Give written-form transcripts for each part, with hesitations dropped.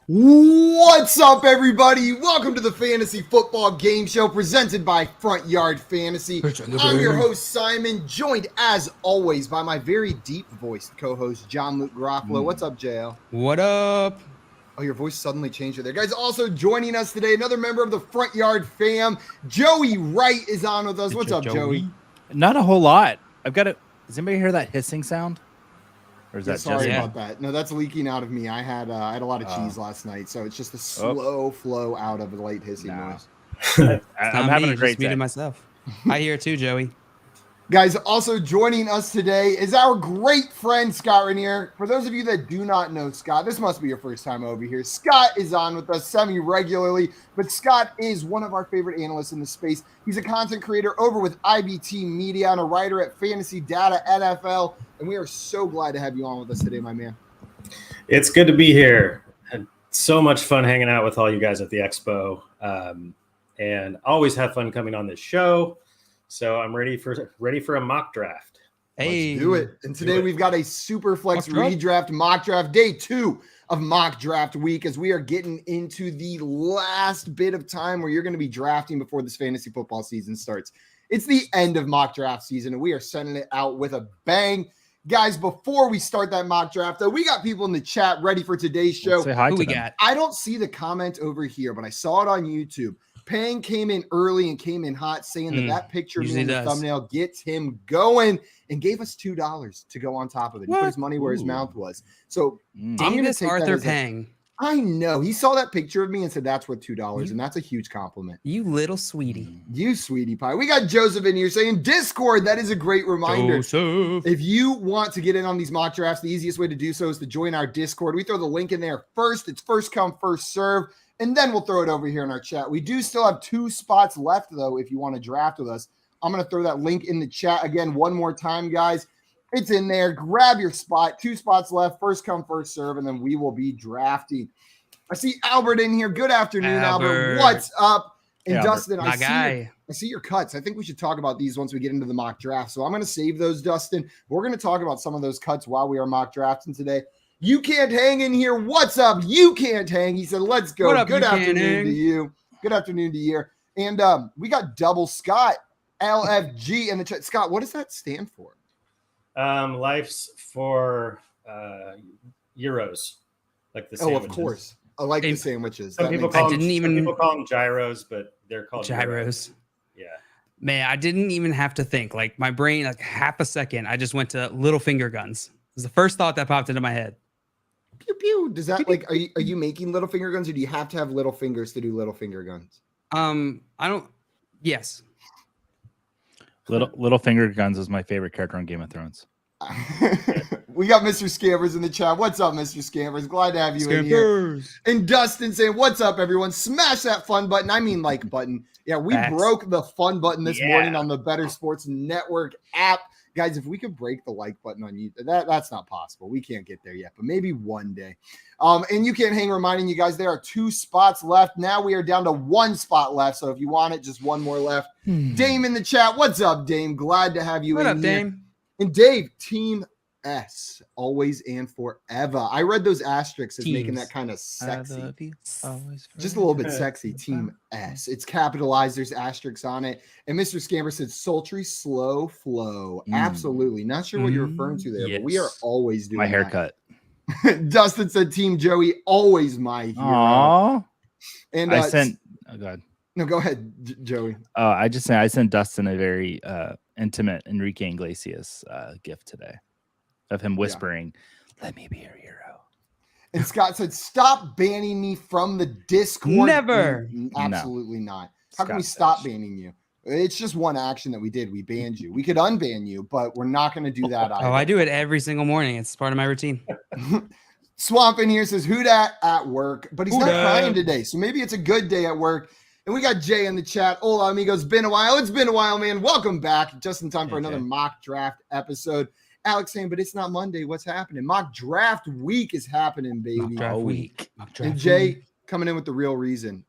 What's up, everybody? Welcome to the Fantasy Football Game Show presented by Front Yard Fantasy. I'm your host, Simon, joined as always by my very deep-voiced co-host, John Luke Garofalo. What's up, JL? What up? Oh, your voice suddenly changed there. Guys, also joining us today, another member of the Front Yard fam, Joey Wright is on with us. What's up, Joey? Not a whole lot. Does anybody hear that hissing sound? Or is that sorry just about that. No, that's leaking out of me. I had a lot of cheese last night, so it's just a slow flow out of the light hissing noise. I'm having a great day. Myself. I hear it too, Joey. Guys, also joining us today is our great friend Scott Rainier. For those of you that do not know Scott, this must be your first time over here. Scott is on with us semi-regularly, but Scott is one of our favorite analysts in the space. He's a content creator over with IBT Media and a writer at Fantasy Data NFL, and we are so glad to have you on with us today, my man. It's good to be here. Had so much fun hanging out with all you guys at the Expo, and always have fun coming on this show. So I'm ready for a mock draft. Hey, let's do it. And today we've got a Superflex Redraft Mock Draft, day 2 of Mock Draft Week, as we are getting into the last bit of time where you're going to be drafting before this fantasy football season starts. It's the end of mock draft season, and we are sending it out with a bang. Guys, before we start that mock draft, though, we got people in the chat ready for today's show. Say hi Who to we them. got? I don't see the comment over here, but I saw it on YouTube. Pang came in early and came in hot, saying that picture of me in the thumbnail gets him going, and gave us $2 to go on top of it. He put his money where his mouth was. So I'm going to take Arthur Pang. I know. He saw that picture of me and said that's worth $2, and that's a huge compliment. You little sweetie. You sweetie pie. We got Joseph in here saying Discord. That is a great reminder. Joseph. If you want to get in on these mock drafts, the easiest way to do so is to join our Discord. We throw the link in there first. It's first come, first serve. And then we'll throw it over here in our chat. We do still have 2 spots left, though, if you want to draft with us. I'm going to throw that link in the chat again one more time, guys. It's in there. Grab your spot. 2 spots left. First come, first serve, and then we will be drafting. I see Albert in here. Good afternoon, Albert. What's up? And hey, Dustin, I see your cuts. I think we should talk about these once we get into the mock draft. So I'm going to save those, Dustin. We're going to talk about some of those cuts while we are mock drafting today. You can't hang in here. What's up? You can't hang. He said, let's go. What up, good afternoon to you. Good afternoon to you. And we got double Scott, LFG in the chat. Scott, what does that stand for? Life's for Euros, like the sandwiches. Oh, of course. I like the sandwiches. Some people call them gyros, but they're called gyros. Yeah. Man, I didn't even have to think. Like my brain, like half a second, I just went to little finger guns. It was the first thought that popped into my head. Pew pew. Does that like are you making little finger guns, or do you have to have little fingers to do little finger guns? I don't. Yes. Little finger guns is my favorite character on Game of Thrones. We got Mr. Scammers in the chat. What's up, Mr. Scammers? Glad to have you in here. And Dustin saying, what's up, everyone? Smash that fun button. I mean like button. Yeah, we broke the fun button this morning on the Better Sports Network app. Guys, if we could break the like button on you, that's not possible. We can't get there yet, but maybe one day. And you can't hang, reminding you guys there are 2 spots left. Now we are down to 1 spot left. So if you want it, just 1 more left. Dame in the chat. What's up, Dame? Glad to have you in here. What up, Dame? And Dave, Team S, always and forever. I read those asterisks as making that kind of sexy. Just a little bit sexy. Team S. It's capitalized. There's asterisks on it. And Mr. Scamper said sultry, slow flow. Absolutely. Not sure what you're referring to there, but we are always doing my haircut. Dustin said Team Joey, always my hero. Aww. And I sent oh god. No, go ahead, Joey. I sent Dustin a very intimate Enrique Iglesias gift today of him whispering, let me be your hero. And Scott said, stop banning me from the Discord. Never. Absolutely not. How can we stop banning you? It's just one action that we did. We banned you. We could unban you, but we're not going to do that either. Oh, I do it every single morning. It's part of my routine. Swamp in here says, who dat at work? But he's not crying today, so maybe it's a good day at work. And we got Jay in the chat. Hola, amigos. Been a while. It's been a while, man. Welcome back. Just in time for another mock draft episode. Alex saying, but it's not Monday. What's happening? Mock draft week is happening, baby. Mock draft week. And Jay coming in with the real reason.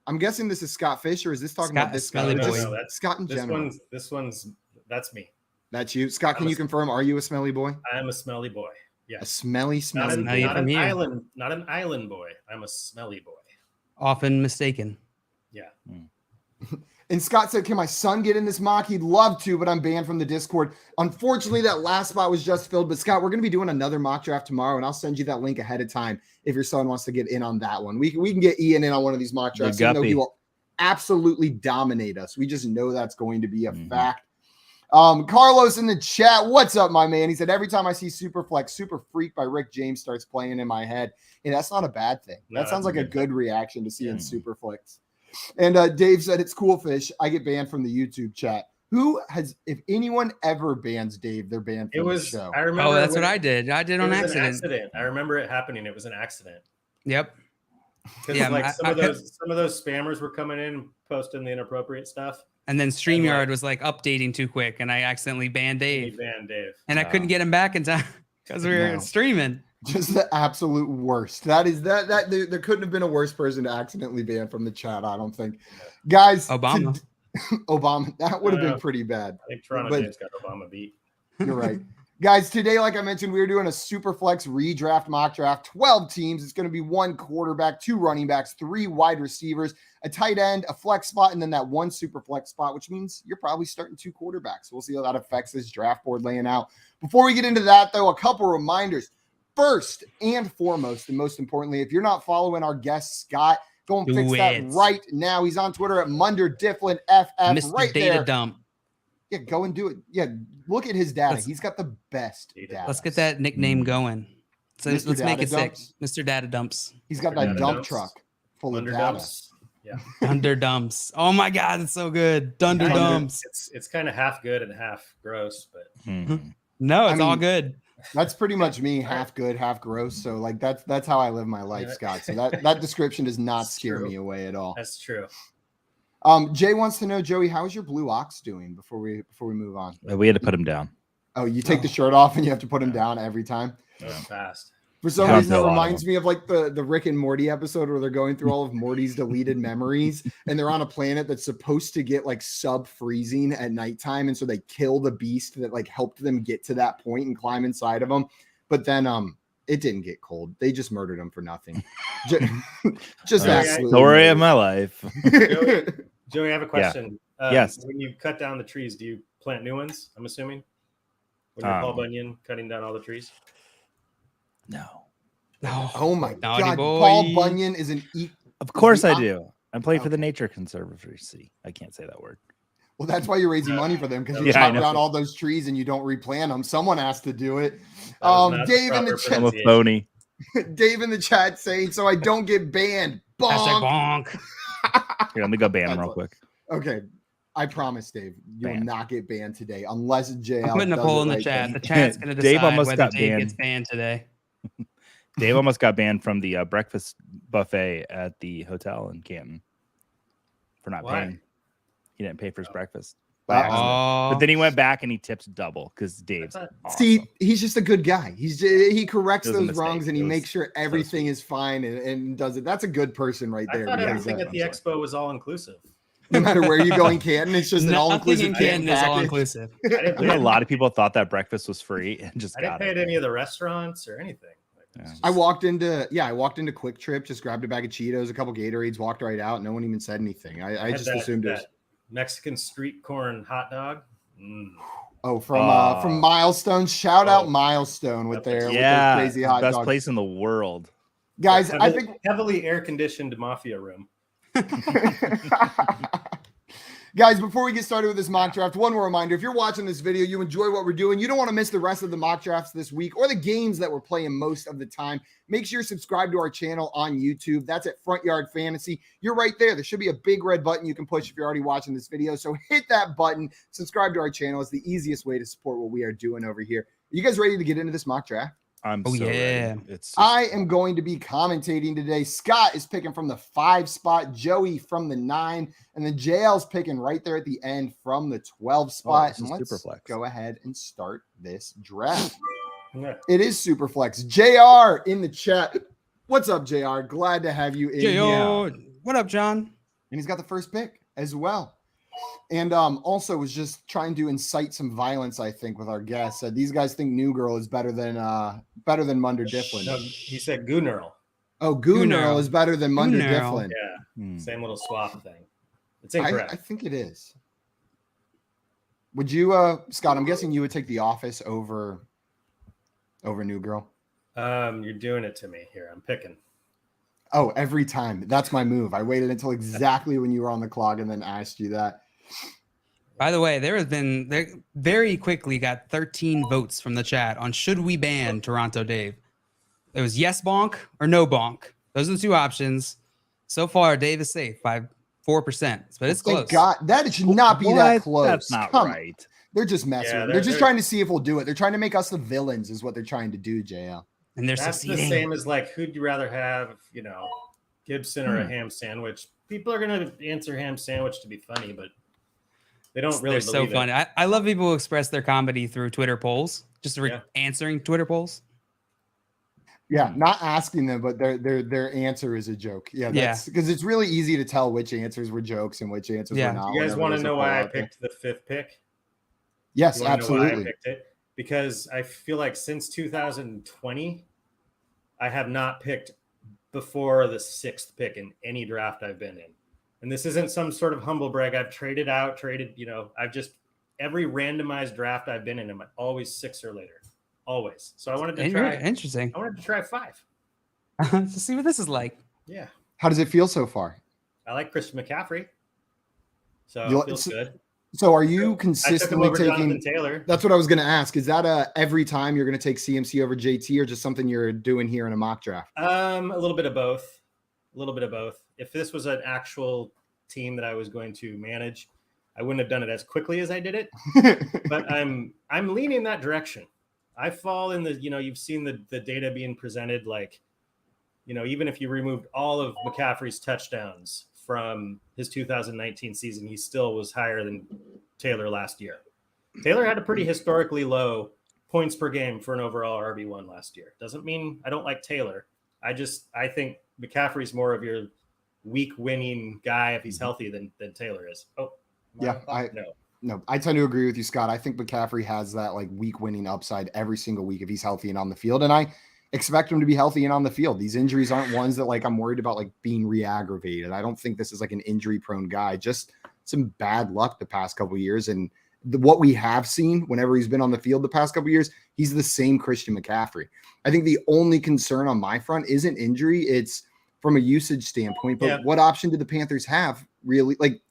I'm guessing this is Scott Fisher. Is this talking about this guy? No, Scott in general. This one's that's me. That's you. Scott, can you confirm? Are you a smelly boy? I am a smelly boy. Yeah. A smelly Not boy. not an island boy. I'm a smelly boy. Often mistaken. Yeah. And Scott said, can my son get in this mock? He'd love to, but I'm banned from the Discord. Unfortunately, that last spot was just filled. But Scott, we're going to be doing another mock draft tomorrow, and I'll send you that link ahead of time if your son wants to get in on that one. We can get Ian in on one of these mock drafts, even though he will absolutely dominate us. We just know that's going to be a fact. Carlos in the chat, what's up, my man? He said, every time I see Superflex, Super Freak by Rick James starts playing in my head. Hey, that's not a bad thing. No, that sounds like a good reaction to seeing Yeah. Superflex. And Dave said, it's cool fish. I get banned from the YouTube chat. Who has, if anyone ever bans Dave, they're banned from the show. I remember. Oh, that's what I did. I did on accident. I remember it happening. It was an accident. Yep. Because some of those spammers were coming in, posting the inappropriate stuff. And then StreamYard was like updating too quick, and I accidentally banned Dave. And I couldn't get him back in time because we were streaming. Just the absolute worst. That is that there couldn't have been a worse person to accidentally ban from the chat, I don't think. Guys, Obama. Obama, that would have been pretty bad. I think Toronto James got Obama beat. You're right. Guys, today, like I mentioned, we are doing a Superflex Redraft Mock Draft. 12 teams. It's going to be 1 quarterback, 2 running backs, 3 wide receivers, a tight end, a flex spot, and then that 1 Superflex spot, which means you're probably starting 2 quarterbacks. We'll see how that affects this draft board laying out. Before we get into that, though, a couple reminders. First and foremost, and most importantly, if you're not following our guest, Scott, go and fix that right now. He's on Twitter at MunderDifflin FF. Mr. Right Data there. Dump. Yeah, go and do it. Yeah, look at his data. He's got the best data. Let's get that nickname going. So let's make it sick. Mr. Data Dumps. He's got that dump truck full of data. Dumps. Yeah. Dunder Dumps. Oh my God, it's so good. Dunder Dumps. It's kind of half good and half gross, but No, it's all good. That's pretty much me, half good, half gross. So like that's how I live my life, Scott. So that description does not scare me away at all. That's true. Jay wants to know, Joey, how's your blue ox doing before we move on? We had to put him down. Oh, you take the shirt off and you have to put him down every time? Fast. For some reason, that reminds me of like the Rick and Morty episode where they're going through all of Morty's deleted memories, and they're on a planet that's supposed to get like sub-freezing at nighttime, and so they kill the beast that like helped them get to that point and climb inside of them. But then it didn't get cold. They just murdered him for nothing. Just absolutely. Story of my life. Joey, I have a question. Yes. When you cut down the trees, do you plant new ones? I'm assuming. When you're Paul Bunyan cutting down all the trees. No. Oh my God. Boy. Paul Bunyan is an Of course I do. I'm playing for the Nature Conservancy. I can't say that word. Well, that's why you're raising money for them, because you chop down all those trees and you don't replant them. Someone has to do it. Dave in the chat. I'm a phony. Dave in the chat saying, so I don't get banned. Bonk. Here, let me go ban him real quick. Okay. I promise, Dave, you will not get banned today unless JL. I'm putting a poll in the chat. The chat's going to decide whether Dave gets banned today. Dave almost got banned from the breakfast buffet at the hotel in Canton for not paying. He didn't pay for his breakfast. But then he went back and he tipped double because Dave's awesome. See, he's just a good guy. He corrects those wrongs and he makes sure everything is fine and does it. That's a good person right there. I thought everything at the expo was all inclusive. No matter where you go in Canton, it's just an all-inclusive. Canton is all-inclusive. A lot of people thought that breakfast was free and just I didn't pay at any of the restaurants or anything. I walked into Quick Trip, just grabbed a bag of Cheetos, a couple Gatorades, walked right out. No one even said anything. I just assumed it was Mexican street corn hot dog. Oh, from Milestone. Shout out Milestone with their crazy hot dog. Best place in the world. Guys, I think heavily air-conditioned mafia room. Guys, before we get started with this mock draft, one more reminder. If you're watching this video, you enjoy what we're doing, you don't want to miss the rest of the mock drafts this week or the games that we're playing most of the time, make sure you subscribe to our channel on YouTube. That's at Front Yard Fantasy. You're right there. There should be a big red button you can push if you're already watching this video. So hit that button, subscribe to our channel. It's the easiest way to support what we are doing over here. Are you guys ready to get into this mock draft? I'm so ready. I am going to be commentating today. Scott is picking from the 5 spot, Joey from the 9, and then JL's picking right there at the end from the 12 spot. And let's go ahead and start this draft. It is Superflex. JR in the chat. What's up, JR? Glad to have you in here. What up, John? And he's got the first pick as well. And also was just trying to incite some violence, I think, with our guests. These guys think New Girl is better than better than Munder Difflin? No, he said Goonerl. Oh, Goonerl is better than Munder Difflin. Yeah, same little swap thing. It's incorrect. I think it is. Would you, Scott? I'm guessing you would take The Office over New Girl. You're doing it to me here. I'm picking. Oh, every time. That's my move. I waited until exactly when you were on the clock and then asked you that. By the way, they very quickly got 13 votes from the chat on should we ban Toronto Dave. It was yes bonk or no bonk. Those are the two options. So far, Dave is safe by 4%, but it's close. God, that should not be that close. That's not right. They're just messing. They're just trying to see if we'll do it. They're trying to make us the villains, is what they're trying to do, JL. And that's succeeding. The same as like, who'd you rather have, Gibson or a ham sandwich? People are gonna answer ham sandwich to be funny, but they don't really. They're so funny. I love people who express their comedy through Twitter polls, just answering Twitter polls. Yeah, not asking them, but their answer is a joke. Yeah, because it's really easy to tell which answers were jokes and which answers were not. You guys want to know why I picked the 5th pick? Yes, absolutely. Know why I picked it? Because I feel like since 2020, I have not picked before the 6th pick in any draft I've been in. And this isn't some sort of humble brag. I've traded, I've just, every randomized draft I've been in, I'm always 6 or later. Always. So I wanted to try. Interesting. I wanted to try 5. To see what this is like. Yeah. How does it feel so far? I like Christian McCaffrey. So it feels good. So are you consistently taking Taylor? That's what I was going to ask. Is that every time you're going to take CMC over JT, or just something you're doing here in a mock draft? A little bit of both. If this was an actual team that I was going to manage, I wouldn't have done it as quickly as I did it. But I'm leaning that direction. I fall in the, you've seen the data being presented, like, even if you removed all of McCaffrey's touchdowns from his 2019 season, he still was higher than Taylor last year. Taylor had a pretty historically low points per game for an overall RB1 last year. Doesn't mean I don't like Taylor. I think McCaffrey's more of your week winning guy if he's healthy than Taylor is. Oh, yeah. No, I tend to agree with you, Scott. I think McCaffrey has that like week winning upside every single week if he's healthy and on the field. And I expect him to be healthy and on the field. These injuries aren't ones that like I'm worried about like being re-aggravated. I don't think this is like an injury prone guy, just some bad luck the past couple of years. And what we have seen whenever he's been on the field the past couple of years, he's the same Christian McCaffrey. I think the only concern on my front isn't injury. It's from a usage standpoint, but what option do the Panthers have really? Like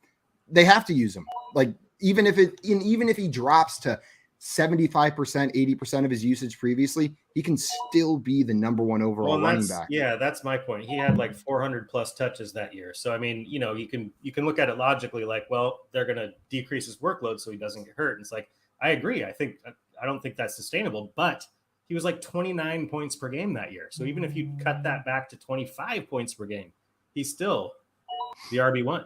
they have to use him. Like, even if he drops to 75%, 80% of his usage previously, he can still be the number one overall running back. Yeah, that's my point. He had like 400 plus touches that year. So, I mean, you can look at it logically like, well, they're going to decrease his workload so he doesn't get hurt. And it's like, I agree. I don't think that's sustainable, but he was like 29 points per game that year. So even if you cut that back to 25 points per game, he's still the RB1.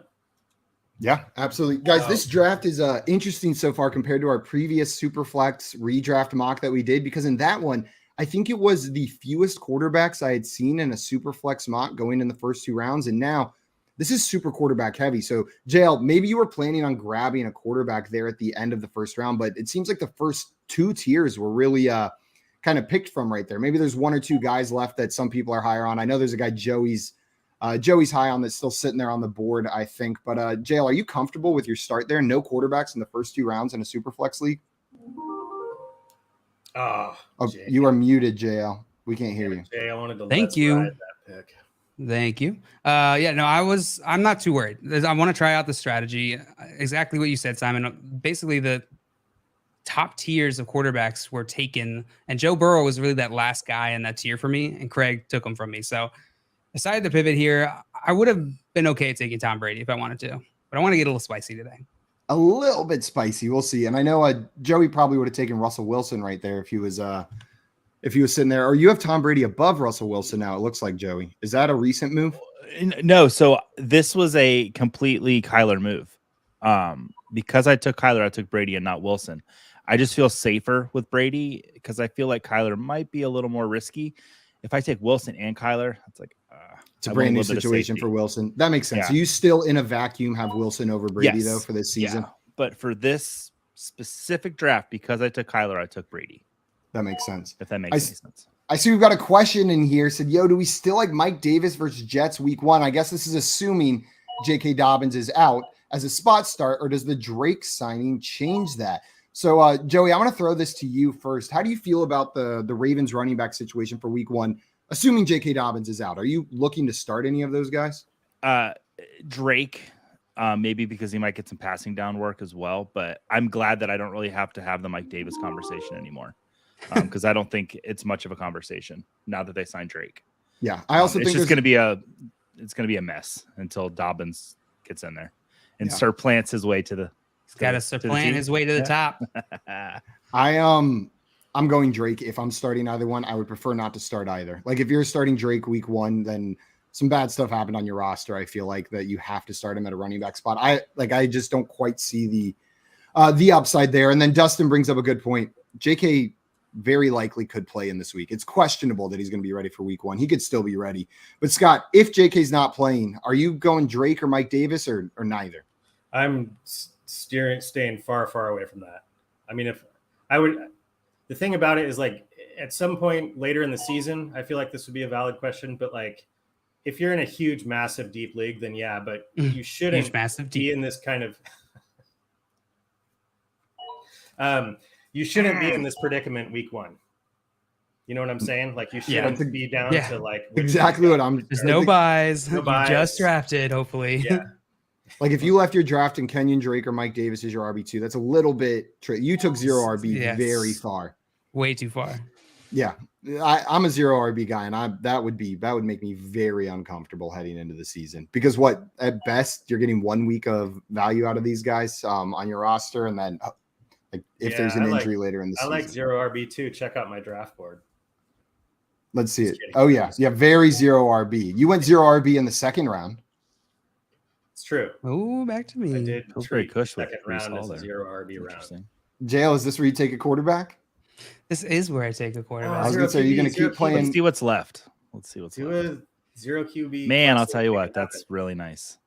Yeah, absolutely. Guys, this draft is interesting so far compared to our previous Superflex redraft mock that we did, because in that one, I think it was the fewest quarterbacks I had seen in a Superflex mock going in the first 2 rounds. And now this is super quarterback heavy. So, JL, maybe you were planning on grabbing a quarterback there at the end of the first round, but it seems like the first 2 tiers were really kind of picked from right there. Maybe there's 1 or 2 guys left that some people are higher on. I know there's a guy Joey's high on that's still sitting there on the board, I think. But JL, are you comfortable with your start there? No quarterbacks in the first 2 rounds in a Superflex league? Oh, you are muted, JL. We can't hear you. Jay, I wanted to Thank you. Ride that pick. Thank you. I'm not too worried. I want to try out the strategy. Exactly what you said, Simon. Basically, the top tiers of quarterbacks were taken, and Joe Burrow was really that last guy in that tier for me, and Craig took him from me. So decided to pivot here. I would have been okay taking Tom Brady if I wanted to, but I want to get a little spicy today. A little bit spicy. We'll see. And I know Joey probably would have taken Russell Wilson right there if he was sitting there. Or you have Tom Brady above Russell Wilson now, it looks like, Joey. Is that a recent move? No. So this was a completely Kyler move. Because I took Kyler, I took Brady and not Wilson. I just feel safer with Brady because I feel like Kyler might be a little more risky. If I take Wilson and Kyler, it's like it's a brand new situation for Wilson. That makes sense. Yeah. You still in a vacuum have Wilson over Brady though for this season. Yeah. But for this specific draft, because I took Kyler, I took Brady. That makes sense. If that makes any sense. I see we've got a question in here. Said, yo, do we still like Mike Davis versus Jets week 1? I guess this is assuming J.K. Dobbins is out as a spot start, or does the Drake signing change that? So, Joey, I want to throw this to you first. How do you feel about the Ravens running back situation for week 1, assuming J.K. Dobbins is out? Are you looking to start any of those guys? Drake, maybe because he might get some passing down work as well. But I'm glad that I don't really have to have the Mike Davis conversation anymore. Because I don't think it's much of a conversation now that they signed Drake. Yeah, I also think it's just going to be a mess until Dobbins gets in there and surplants his way to the. He's got to supplant his way to the top. I'm going Drake. If I'm starting either one, I would prefer not to start either. Like if you're starting Drake week 1, then some bad stuff happened on your roster. I feel like that you have to start him at a running back spot. I just don't quite see the upside there. And then Dustin brings up a good point. JK very likely could play in this week. It's questionable that he's going to be ready for week 1. He could still be ready. But Scott, if JK's not playing, are you going Drake or Mike Davis or neither? I'm staying far, far away from that. I mean, if I would, the thing about it is like at some point later in the season, I feel like this would be a valid question, but like if you're in a huge, massive, deep league, then yeah, but you shouldn't be in this kind of, you shouldn't be in this predicament week 1. You know what I'm saying? Like you shouldn't be down to like exactly what I'm. There's no buys. No You buys. just drafted, hopefully. Yeah. Like if you left your draft in Kenyon Drake or Mike Davis as your RB2, that's a little bit tricky. You took 0 RB very far. Way too far. Yeah. I'm a 0 RB guy, and that would make me very uncomfortable heading into the season because at best you're getting 1 week of value out of these guys on your roster, and then if there's an injury later in the season. I like 0 RB2. Check out my draft board. Let's see it. Oh yeah. Yeah. Very 0 RB. You went 0 RB in the 2nd round. It's true. Oh, back to me. I did. Very cush second round is a 0 RB round. Jail, is this where you take a quarterback? This is where I take a quarterback. I was going to say, are you going to keep playing? Let's see what's left. Do a 0 QB. Man, I'll tell you what. That's really nice.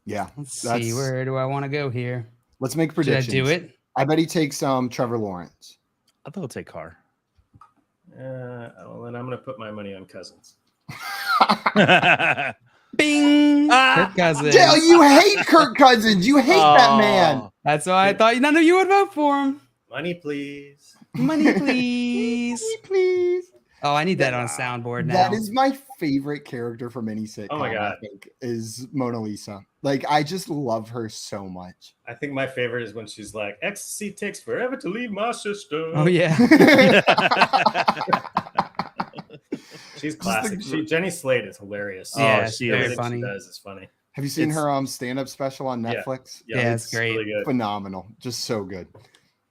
Yeah. Let's see. Where do I want to go here? Let's make predictions. Should I do it? I bet he takes Trevor Lawrence. I think he'll take Carr. Well, then I'm going to put my money on Cousins. Bing! Kirk Cousins. Dale, you hate Kirk Cousins. You hate that man. That's why I thought none of you would vote for him. Money, please. Money, please. Money, please. Oh, I need that on a soundboard now. That is my favorite character from any sitcom. Oh my God. I think is Mona Lisa. Like, I just love her so much. I think my favorite is when she's like, ecstasy takes forever to leave my sister. Oh, yeah. She's classic. Jenny Slate is hilarious. Yeah, she very is. funny. She does is funny. Have you seen her stand-up special on Netflix? Yeah, it's great. Really good. Phenomenal. Just so good.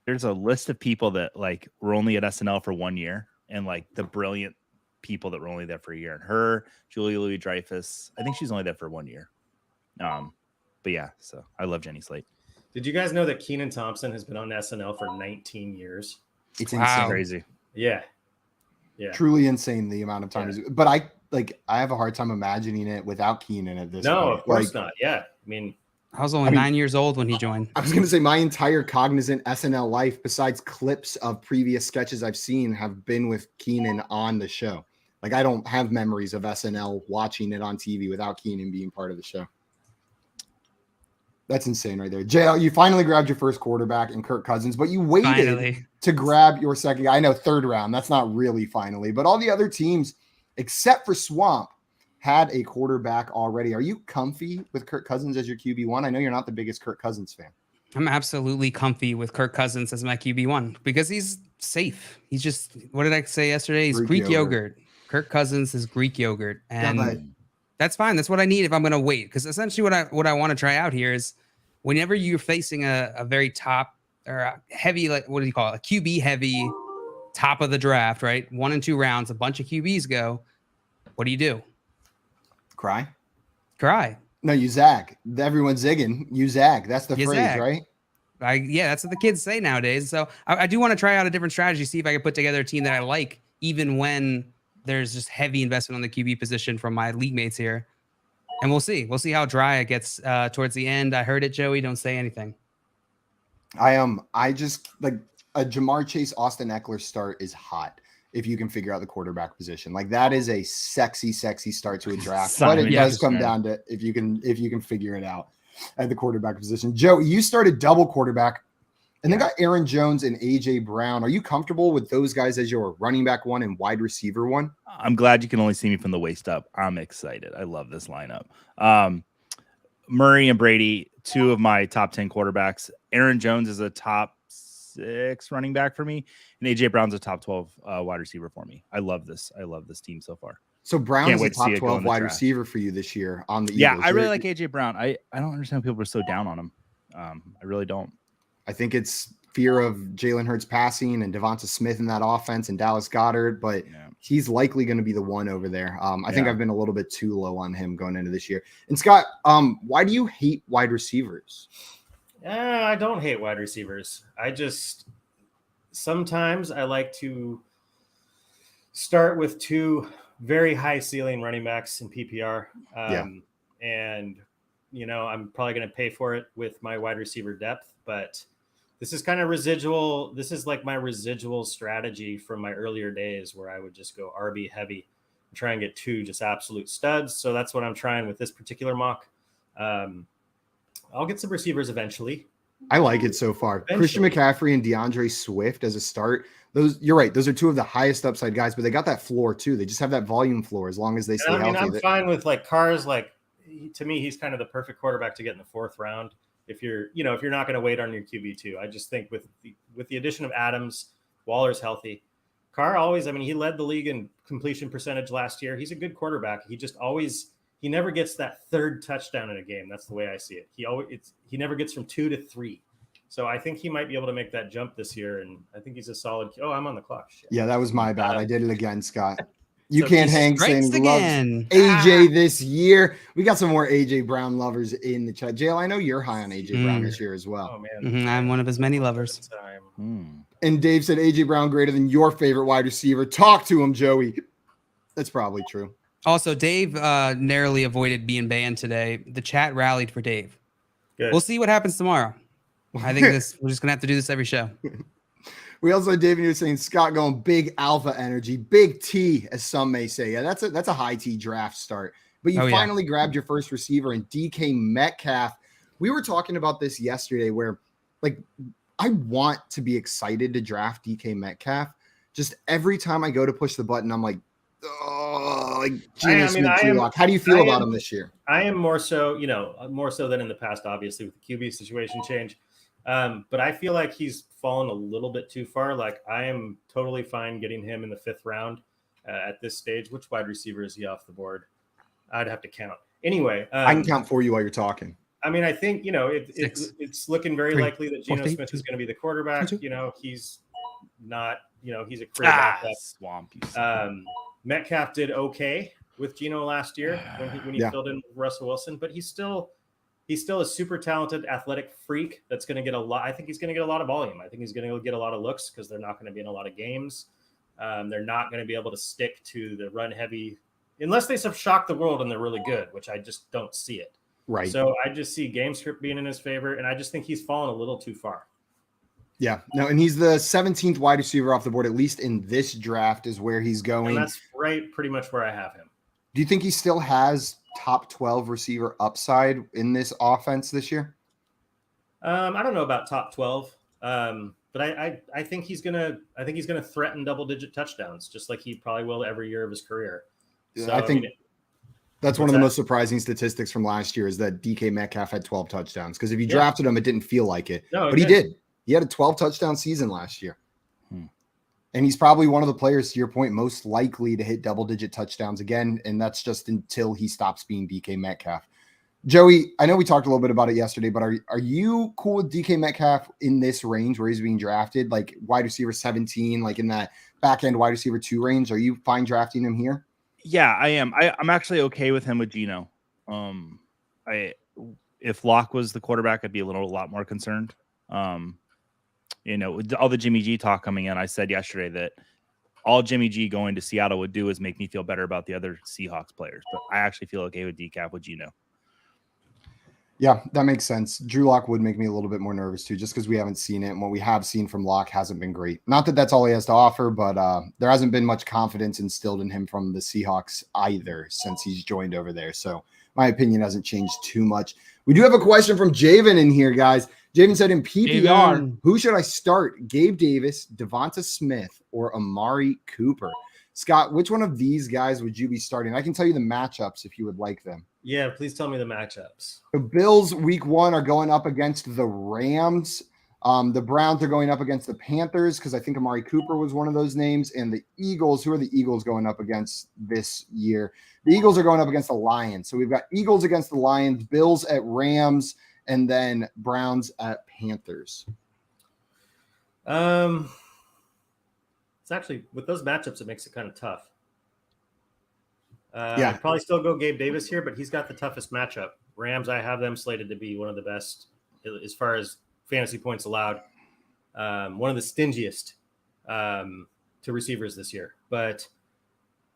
There's a list of people that like were only at SNL for 1 year, and like the brilliant people that were only there for a year. And her, Julia Louis-Dreyfus, I think she's only there for 1 year. But yeah, so I love Jenny Slate. Did you guys know that Kenan Thompson has been on SNL for 19 years? It's Wow. Crazy. Yeah. Truly insane the amount of time. But I have a hard time imagining it without Keenan at this point. No, of course not. Yeah. I mean, I was only 9 years old when he joined. I was going to say my entire cognizant SNL life, besides clips of previous sketches I've seen, have been with Keenan on the show. Like, I don't have memories of SNL watching it on TV without Keenan being part of the show. That's insane right there. JL, you finally grabbed your first quarterback in Kirk Cousins, but you waited to grab your second guy. I know 3rd round. That's not really finally, but all the other teams, except for Swamp, had a quarterback already. Are you comfy with Kirk Cousins as your QB1? I know you're not the biggest Kirk Cousins fan. I'm absolutely comfy with Kirk Cousins as my QB1 because he's safe. He's just, what did I say yesterday? He's Greek yogurt. Kirk Cousins is Greek yogurt. And that's fine. That's what I need if I'm going to wait. Because essentially what I want to try out here is whenever you're facing a very top or a heavy, like, what do you call it? A QB heavy top of the draft, right? 1 and 2 rounds, a bunch of QBs go. What do? Cry? No, you zag. Everyone's zigging. You zag. That's the phrase, zag. right? Yeah, that's what the kids say nowadays. So I do want to try out a different strategy, see if I can put together a team that I like, even when there's just heavy investment on the QB position from my league mates here. And we'll see. We'll see how dry it gets towards the end. I heard it, Joey. Don't say anything. I just like a Jamar Chase, Austin Eckler start is hot. if you can figure out the quarterback position. Like that is a sexy start to a draft. Simon, but it does come down to if you can figure it out at the quarterback position. Joe, you started double quarterback and then got Aaron Jones and AJ Brown. Are you comfortable with those guys as your running back one and wide receiver one? I'm glad you can only see me from the waist up. I'm excited. I love this lineup. Murray and Brady, 2 of my top 10 quarterbacks. Aaron Jones is a top 6 running back for me, and AJ Brown's a top 12 wide receiver for me. I love this team so far. So Brown is a top 12 wide receiver for you this year on the Eagles. Yeah, I really like AJ Brown. I don't understand why people are so down on him. I really don't. I think it's fear of Jalen Hurts passing and Devonta Smith in that offense and Dallas Goedert, but he's likely going to be the one over there. I think I've been a little bit too low on him going into this year. And Scott, why do you hate wide receivers? I don't hate wide receivers. Sometimes I like to start with 2 very high ceiling running backs in PPR. And, I'm probably going to pay for it with my wide receiver depth, but this is kind of residual. This is like my residual strategy from my earlier days where I would just go RB heavy and try and get 2 just absolute studs. So that's what I'm trying with this particular mock. I'll get some receivers eventually. I like it so far. Christian McCaffrey and DeAndre Swift as a start. You're right. Those are 2 of the highest upside guys, but they got that floor too. They just have that volume floor as long as they stay healthy. I'm fine with like Carr's. Like to me, he's kind of the perfect quarterback to get in the 4th round. If you're not going to wait on your QB2, I just think with the addition of Adams, Waller's healthy. Carr he led the league in completion percentage last year. He's a good quarterback. He never gets that 3rd touchdown in a game. That's the way I see it. He never gets from 2 to 3. So I think he might be able to make that jump this year. And I think he's a solid. Oh, I'm on the clock. Shit. Yeah, that was my bad. I did it again, Scott. You can't hang saying again. AJ this year. We got some more AJ Brown lovers in the chat. Jail, I know you're high on AJ Brown this year as well. Oh man, I'm one of his many lovers. And Dave said AJ Brown greater than your favorite wide receiver. Talk to him, Joey. That's probably true. Also, Dave narrowly avoided being banned today. The chat rallied for Dave. Good. We'll see what happens tomorrow. I think we're just gonna have to do this every show. We also had David here saying Scott going big alpha energy, big T, as some may say. Yeah, that's a high T draft start. But you finally grabbed your first receiver in DK Metcalf. We were talking about this yesterday where, like, I want to be excited to draft DK Metcalf. Just every time I go to push the button, I'm like, oh, like Geno Smith-Sherlock. How do you feel about him this year? I am more so than in the past, obviously, with the QB situation change. But I feel like he's fallen a little bit too far. Like I am totally fine getting him in the 5th round at this stage. Which wide receiver is he off the board? I'd have to count. Anyway, I can count for you while you're talking. I mean, I think, it's looking very likely that Geno Smith is going to be the quarterback. He's not, he's a career backup. Swamp. Metcalf did okay with Geno last year when he filled in with Russell Wilson, but he's still a super talented athletic freak that's going to get a lot. I think he's going to get a lot of volume. I think he's going to get a lot of looks because they're not going to be in a lot of games. They're not going to be able to stick to the run heavy unless they shock the world and they're really good, which I just don't see it. Right. So I just see game script being in his favor, and I just think he's fallen a little too far. Yeah. No, and he's the 17th wide receiver off the board, at least in this draft is where he's going. And that's pretty much where I have him. Do you think he still has top 12 receiver upside in this offense this year? I don't know about top 12. But I think he's gonna threaten double-digit touchdowns, just like he probably will every year of his career. So, I think that's one of the most surprising statistics from last year is that DK Metcalf had 12 touchdowns. Because if you drafted him, it didn't feel like it. No, but he did. He had a 12-touchdown season last year. And he's probably one of the players, to your point, most likely to hit double-digit touchdowns again. And that's just until he stops being DK Metcalf. Joey, I know we talked a little bit about it yesterday, but are you cool with DK Metcalf in this range where he's being drafted, like wide receiver 17, like in that back-end wide receiver 2 range? Are you fine drafting him here? Yeah, I am. I'm actually okay with him with Geno. If Locke was the quarterback, I'd be a lot more concerned. With all the Jimmy G talk coming in, I said yesterday that all Jimmy G going to Seattle would do is make me feel better about the other Seahawks players. But I actually feel okay with DK with Geno. Yeah, that makes sense. Drew Lock would make me a little bit more nervous too, just because we haven't seen it. And what we have seen from Lock hasn't been great. Not that that's all he has to offer, but there hasn't been much confidence instilled in him from the Seahawks either since he's joined over there. So my opinion hasn't changed too much. We do have a question from Javen in here, guys. Javen said, in PPR, who should I start? Gabe Davis, Devonta Smith, or Amari Cooper? Scott, which one of these guys would you be starting? I can tell you the matchups if you would like them. Yeah, please tell me the matchups. The Bills week 1 are going up against the Rams. The Browns are going up against the Panthers because I think Amari Cooper was one of those names. And the Eagles, who are the Eagles going up against this year? The Eagles are going up against the Lions. So we've got Eagles against the Lions, Bills at Rams, and then Browns at Panthers. It's actually, with those matchups, it makes it kind of tough. I'd probably still go Gabe Davis here, but he's got the toughest matchup. Rams, I have them slated to be one of the best as far as fantasy points allowed. One of the stingiest to receivers this year. But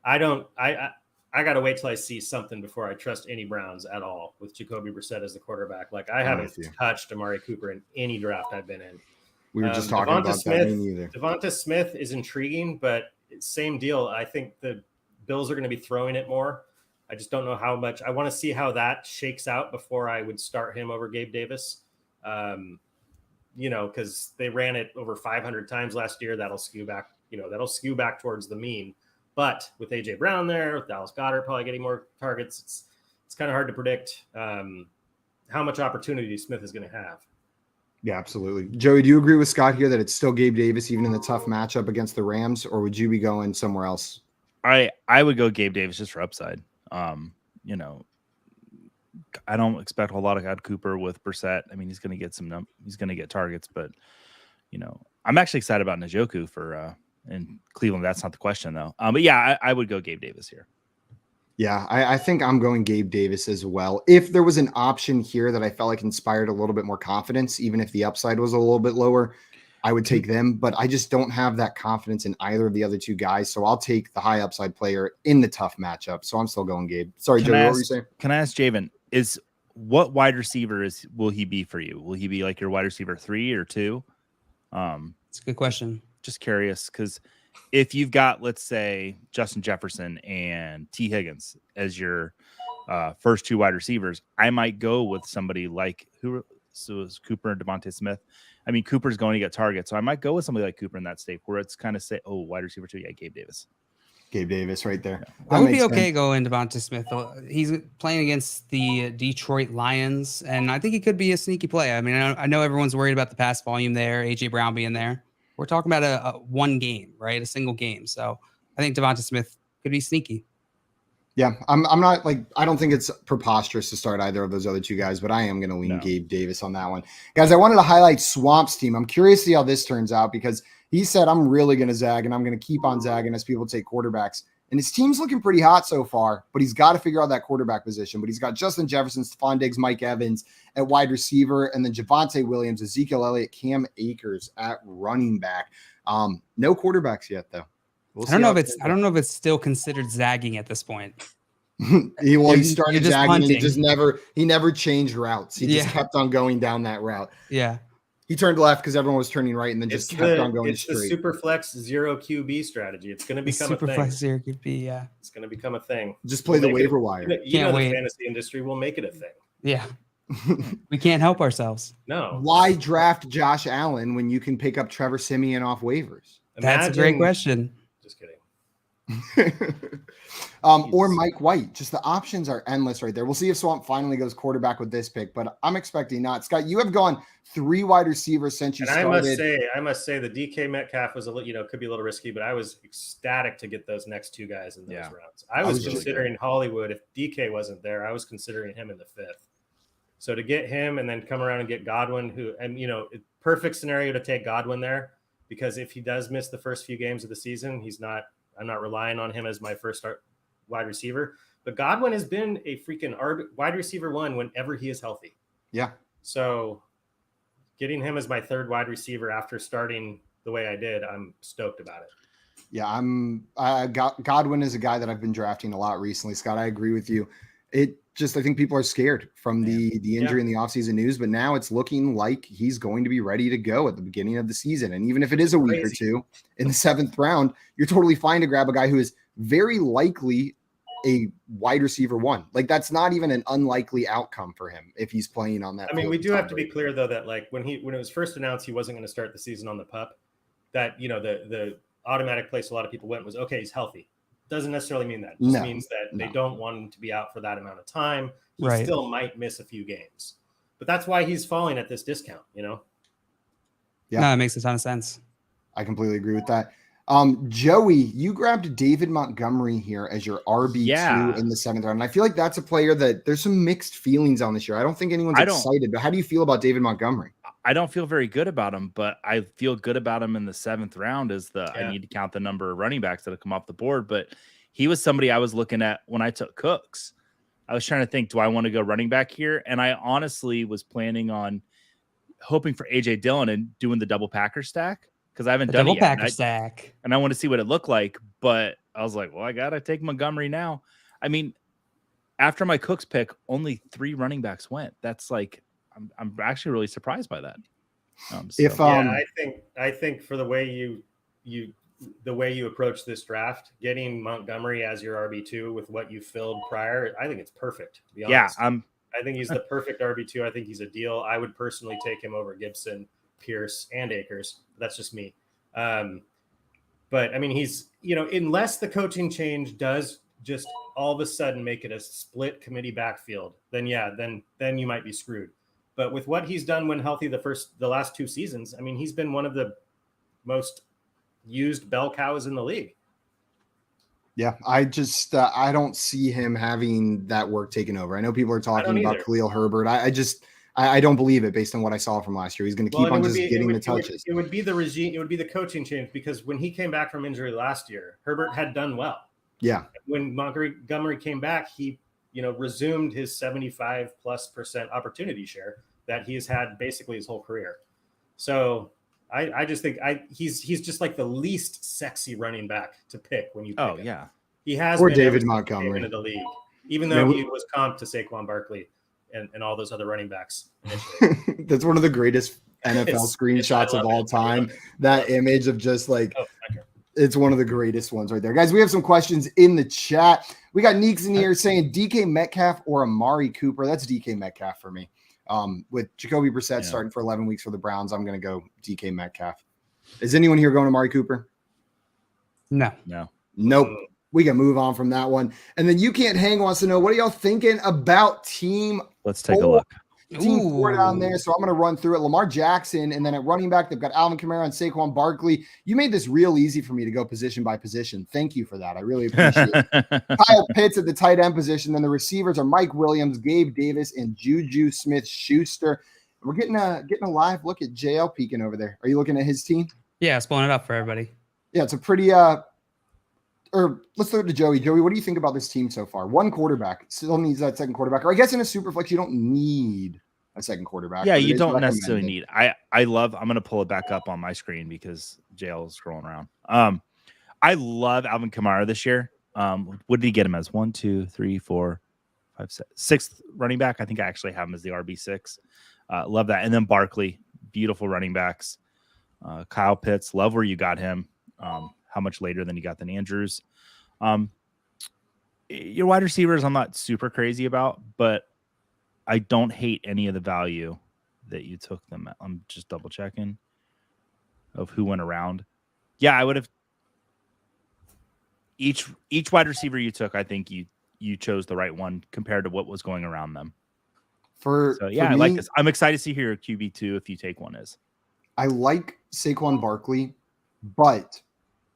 I got to wait till I see something before I trust any Browns at all with Jacoby Brissett as the quarterback. Like, I haven't touched Amari Cooper in any draft I've been in. We were just talking about that. Me neither. Devonta Smith is intriguing, but same deal. I think the Bills are going to be throwing it more. I just don't know how much. I want to see how that shakes out before I would start him over Gabe Davis. Because they ran it over 500 times last year. That'll skew back towards the mean. But with AJ Brown there, with Dallas Goedert probably getting more targets, it's kind of hard to predict how much opportunity Smith is going to have. Yeah, absolutely. Joey, do you agree with Scott here that it's still Gabe Davis even in the tough matchup against the Rams, or would you be going somewhere else? I would go Gabe Davis just for upside. I don't expect a whole lot of God Cooper with Brissett. I mean, he's going to get he's going to get targets, but I'm actually excited about Njoku for in Cleveland. That's not the question though. But yeah, I would go Gabe Davis here. Yeah, I think I'm going Gabe Davis as well. If there was an option here that I felt like inspired a little bit more confidence, even if the upside was a little bit lower, I would take them, but I just don't have that confidence in either of the other two guys. So I'll take the high upside player in the tough matchup. So I'm still going Gabe. Sorry, Joey, what were you saying? Can I ask Javen, what wide receiver will he be for you? Will he be like your wide receiver 3 or 2? It's a good question. Just curious, because if you've got, let's say, Justin Jefferson and T. Higgins as your first 2 wide receivers, I might go with somebody like Cooper and Devonta Smith. I mean, Cooper's going to get targets, so I might go with somebody like Cooper in that state where it's kind of say, oh, wide receiver 2, yeah, Gabe Davis. Gabe Davis right there. Yeah. I would be okay going Devonta Smith. He's playing against the Detroit Lions, and I think he could be a sneaky play. I mean, I know everyone's worried about the pass volume there, A.J. Brown being there. We're talking about a one game, right? A single game. So I think Devonta Smith could be sneaky. Yeah, I'm not like, I don't think it's preposterous to start either of those other two guys, but I am going to lean Gabe Davis on that one. Guys, I wanted to highlight Swamp's team. I'm curious to see how this turns out because he said, I'm really going to zag and I'm going to keep on zagging as people take quarterbacks. And his team's looking pretty hot so far, but he's got to figure out that quarterback position. But he's got Justin Jefferson, Stephon Diggs, Mike Evans at wide receiver, and then Javonte Williams, Ezekiel Elliott, Cam Akers at running back. No quarterbacks yet, though. I don't know if it's still considered zagging at this point. He started zagging and he never changed routes. He just kept on going down that route. Yeah. He turned left because everyone was turning right and then just kept on going straight. It's the Superflex 0 QB strategy. It's going to become a thing. Superflex 0 QB, yeah. It's going to become a thing. Just play the waiver wire. The fantasy industry will make it a thing. Yeah. We can't help ourselves. No. Why draft Josh Allen when you can pick up Trevor Siemian off waivers? That's a great question. Just kidding. Or Mike White. Just the options are endless right there. We'll see if Swamp finally goes quarterback with this pick, but I'm expecting not. Scott, you have gone 3 wide receivers since you started. I must say the DK Metcalf was could be a little risky, but I was ecstatic to get those next 2 guys in those rounds. I was considering Hollywood. If DK wasn't there, I was considering him in the 5th. So to get him and then come around and get Godwin, perfect scenario to take Godwin there, because if he does miss the first few games of the season, I'm not relying on him as my first wide receiver. But Godwin has been a freaking wide receiver 1 whenever he is healthy. Yeah. So getting him as my 3rd wide receiver after starting the way I did, I'm stoked about it. Yeah, Godwin is a guy that I've been drafting a lot recently. Scott, I agree with you. just I think people are scared from the injury in the offseason news, but now it's looking like he's going to be ready to go at the beginning of the season. And even if it is a week or two in the 7th round, you're totally fine to grab a guy who is very likely a wide receiver 1. Like that's not even an unlikely outcome for him if he's playing on that. I mean, we do have to be clear though that like when it was first announced he wasn't going to start the season on the PUP, that the automatic place a lot of people went was okay, he's healthy. Doesn't necessarily mean that. It just means that they don't want him to be out for that amount of time. He still might miss a few games, but that's why he's falling at this discount. Yeah, it makes a ton of sense. I completely agree with that. Joey, you grabbed David Montgomery here as your RB2 in the 7th round. And I feel like that's a player that there's some mixed feelings on this year. I don't think anyone's excited, but how do you feel about David Montgomery? I don't feel very good about him, but I feel good about him in the 7th round I need to count the number of running backs that have come off the board, but he was somebody I was looking at when I took Cooks. I was trying to think, do I want to go running back here? And I honestly was planning on hoping for AJ Dillon and doing the double Packer stack. Because I haven't done it yet. Stack. And I want to see what it looked like. But I was like, well, I got to take Montgomery now. I mean, after my Cooks pick, only 3 running backs went. That's like, I'm actually really surprised by that. I think for the way you approach this draft, getting Montgomery as your RB2 with what you filled prior, I think it's perfect, to be honest. Yeah, I think he's the perfect RB2. I think he's a deal. I would personally take him over Gibson, Pierce, and Akers. That's just me. But I mean, he's, unless the coaching change does just all of a sudden make it a split committee backfield, then you might be screwed. But with what he's done when healthy the last 2 seasons, I mean, he's been one of the most used bell cows in the league. Yeah, I just I don't see him having that work taken over. I know people are talking about Khalil Herbert. I don't believe it based on what I saw from last year. He's going to keep on just getting the touches. It would be the regime. It would be the coaching change because when he came back from injury last year, Herbert had done well. Yeah. When Montgomery came back, he resumed his 75+% opportunity share that he has had basically his whole career. So I just think he's just like the least sexy running back to pick when you pick him. He has or been David Montgomery into the league, even though he was comped to Saquon Barkley and all those other running backs. That's one of the greatest NFL screenshots of all time. That image of just like, it's one of the greatest ones right there. Guys, we have some questions in the chat. We got Neeks in here saying DK Metcalf or Amari Cooper. That's DK Metcalf for me. With Jacoby Brissett starting for 11 weeks for the Browns, I'm going to go DK Metcalf. Is anyone here going Amari Cooper? No. Nope. We can move on from that one. And then You Can't Hang wants to know, what are y'all thinking about team? Let's take a look. Team 4 down there. So I'm going to run through it. Lamar Jackson. And then at running back, they've got Alvin Kamara and Saquon Barkley. You made this real easy for me to go position by position. Thank you for that. I really appreciate it. Kyle Pitts at the tight end position. Then the receivers are Mike Williams, Gabe Davis, and Juju Smith-Schuster. We're getting a live look at JL peeking over there. Are you looking at his team? Yeah, it's blowing it up for everybody. Yeah, it's a pretty or let's throw it to Joey. Joey, what do you think about this team so far? 1 quarterback. Still needs that second quarterback. Or I guess in a super flex, you don't need a second quarterback. Yeah, you don't necessarily need. I'm going to pull it back up on my screen because JL is scrolling around. I love Alvin Kamara this year. What did he get him as? 1, 2, 3, 4, 5, 6, 6th running back. I think I actually have him as the RB6. Love that. And then Barkley, beautiful running backs. Kyle Pitts, love where you got him. How much later than you got than Andrews. Your wide receivers, I'm not super crazy about, but I don't hate any of the value that you took them at. I'm just double checking of who went around. Yeah, I would have each wide receiver you took. I think you chose the right one compared to what was going around them. I like this. I'm excited to see who your QB2 if you take one is. I like Saquon Barkley, but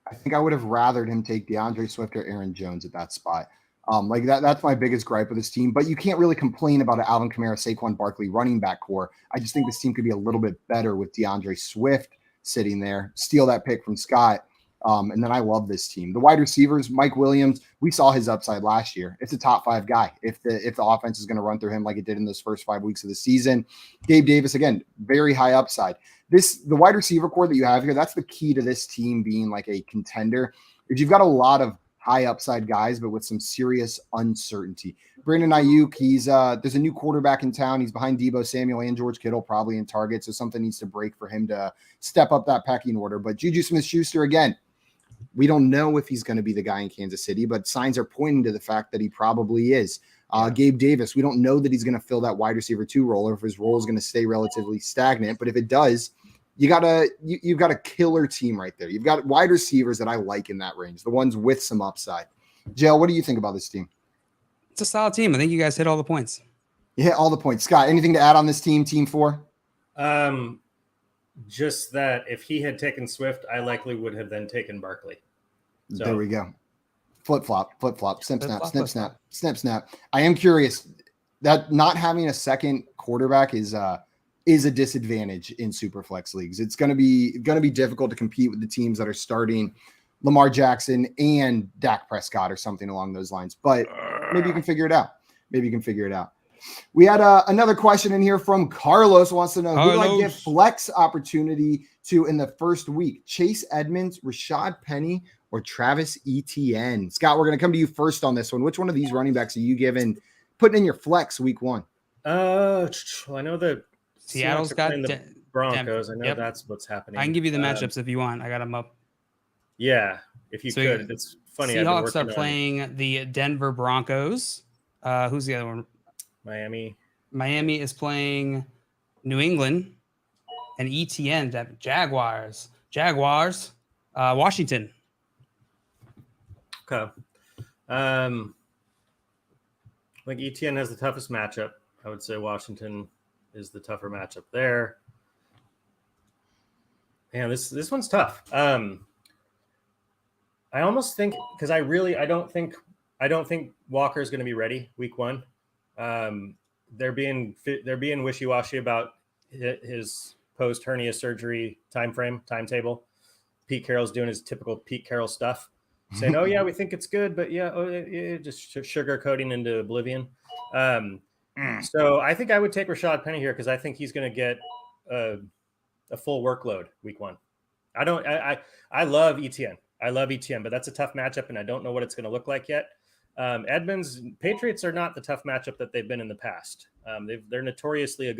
I think I would have rathered him take DeAndre Swift or Aaron Jones at that spot. That's my biggest gripe with this team. But you can't really complain about an Alvin Kamara, Saquon Barkley running back core. I just think this team could be a little bit better with DeAndre Swift sitting there. Steal that pick from Scott. And then I love this team. The wide receivers, Mike Williams, we saw his upside last year. It's a top 5 guy. If the offense is going to run through him like it did in those first 5 weeks of the season. Gabe Davis, again, very high upside. The wide receiver core that you have here, that's the key to this team being like a contender, is you've got a lot of high upside guys, but with some serious uncertainty. Brandon Ayuk, there's a new quarterback in town. He's behind Deebo Samuel and George Kittle, probably in target. So something needs to break for him to step up that pecking order. But Juju Smith-Schuster, again, we don't know if he's going to be the guy in Kansas City, but signs are pointing to the fact that he probably is. Gabe Davis, we don't know that he's going to fill that wide receiver 2 role, or if his role is going to stay relatively stagnant. But if it does, you've got a killer team right there. You've got wide receivers that I like in that range, the ones with some upside. Jail, what do you think about this team? It's a solid team. I think you guys hit all the points. You hit all the points. Scott, anything to add on this team 4? Just that if he had taken Swift, I likely would have then taken Barkley. So. There we go. Flip-flop, snip-snap. I am curious that not having a second quarterback is a disadvantage in Superflex leagues. It's going to be difficult to compete with the teams that are starting Lamar Jackson and Dak Prescott or something along those lines. But maybe you can figure it out. We had another question in here from Carlos, who wants to know, who do I give flex opportunity to in the first week? Chase Edmonds, Rashad Penny, or Travis Etienne? Scott, we're going to come to you first on this one. Which one of these running backs are you putting in your flex week 1? I know that Seattle's got the Broncos. I know that's what's happening. I can give you the matchups if you want. I got them up. Yeah, if you could. It's funny. Seahawks are playing the Denver Broncos. Who's the other one? Miami is playing New England, and ETN Jaguars. Washington. Okay. I think ETN has the toughest matchup. I would say Washington is the tougher matchup there. Man, this one's tough. I almost think, because I don't think Walker is going to be ready week 1. They're being wishy-washy about his post hernia surgery timetable. Pete Carroll's doing his typical Pete Carroll stuff, saying, "Oh yeah, we think it's good, but just sugarcoating into oblivion." So I think I would take Rashad Penny here because I think he's going to get a full workload week 1. I love ETN. But that's a tough matchup, and I don't know what it's going to look like yet. Edmonds, Patriots are not the tough matchup that they've been in the past. They're notoriously a